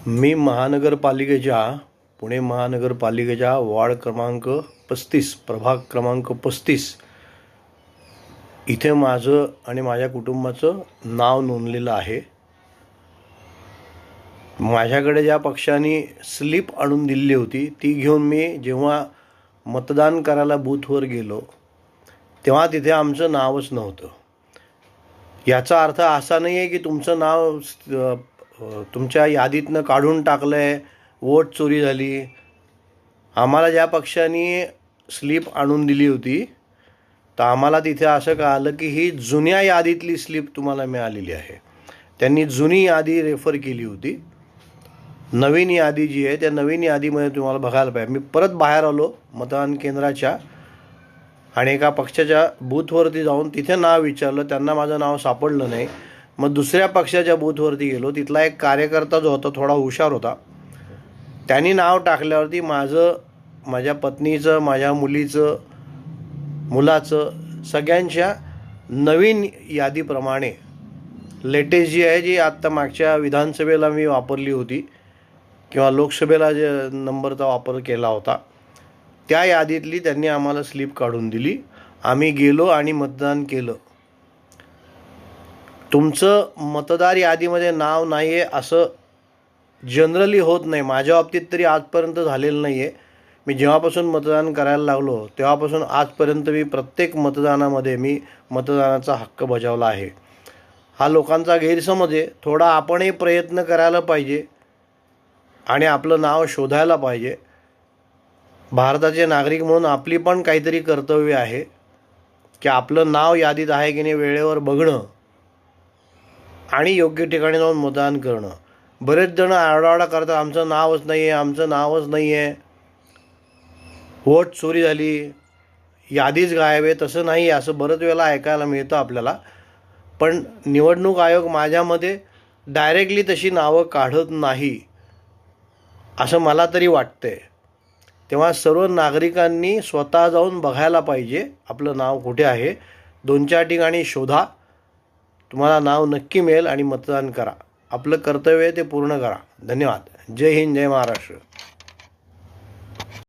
मी महानगरपालिकेच्या पुणे महानगरपालिकेच्या वार्ड क्रमांक 35 प्रभाग क्रमांक 35 इथे माझं आणि माझ्या कुटुंबाचं नाव नोंदलेलं आहे. माझ्याकडे ज्या पक्षाने स्लिप आणून दिली होती ती घेऊन मी जेव्हा मतदान करायला बूथवर गेलो तेव्हा तिथे आमचं नावच नव्हतं. याचा अर्थ असा नाही आहे की तुमचं नाव तुमच्या यादीतनं काढून टाकलं आहे, वोट चोरी झाली. आम्हाला ज्या पक्षाने स्लिप आणून दिली होती तर आम्हाला तिथे असं कळालं की ही जुन्या यादीतली स्लिप तुम्हाला मिळालेली आहे. त्यांनी जुनी यादी रेफर केली होती. नवीन यादी जी आहे त्या नवीन यादीमध्ये तुम्हाला बघायला पाहिजे. मी परत बाहेर आलो मतदान केंद्राच्या आणि एका पक्षाच्या बूथवरती जाऊन तिथे नाव विचारलं. त्यांना माझं नाव सापडलं नाही. मग दुसऱ्या पक्षाच्या बूथवरती गेलो. तिथला एक कार्यकर्ता जो होता थोडा हुशार होता. त्यांनी नाव टाकल्यावरती माझ्या पत्नीचं, माझ्या मुलाचं सगळ्यांच्या नवीन यादीप्रमाणे लेटेस्ट जी आहे, जी आत्ता मागच्या विधानसभेला मी वापरली होती किंवा लोकसभेला जे नंबरचा वापर केला होता त्या यादीतली त्यांनी आम्हाला स्लिप काढून दिली. आम्ही गेलो आणि मतदान केलं. तुमचं मतदार यादीमध्ये नाव नाही आहे असं जनरली होत नाही. माझ्या बाबतीत तरी आजपर्यंत झालेलं नाही आहे. मी जेव्हापासून मतदान करायला लागलो तेव्हापासून आजपर्यंत मी प्रत्येक मतदानामध्ये मी मतदानाचा हक्क बजावला आहे. हा लोकांचा गैरसमज आहे. थोडा आपणही प्रयत्न करायला पाहिजे आणि आपलं नाव शोधायला पाहिजे. भारताचे नागरिक म्हणून आपली पण काहीतरी कर्तव्य आहे की आपलं नाव यादीत आहे की नाही वेळेवर बघणं आणि योग्य ठिकाणी जाऊन मतदान करणं. बरेच जण आरडाओरडा करतात, आमचं नावच नाही आहे, आमचं नावच नाही आहे, वोट चोरी झाली, यादीच गायब आहे. तसं नाही आहे असं बरंच वेळेला ऐकायला मिळतं आपल्याला. पण निवडणूक आयोग माझ्यामध्ये डायरेक्टली तशी नावं काढत नाही असं मला तरी वाटतंय. तेव्हा सर्व नागरिकांनी स्वतः जाऊन बघायला पाहिजे आपलं नाव कुठे आहे. 2-4 ठिकाणी शोधा, तुम्हाला नाव नक्की मिळेल आणि मतदान करा. आपलं कर्तव्य आहे ते पूर्ण करा. धन्यवाद. जय हिंद, जय महाराष्ट्र.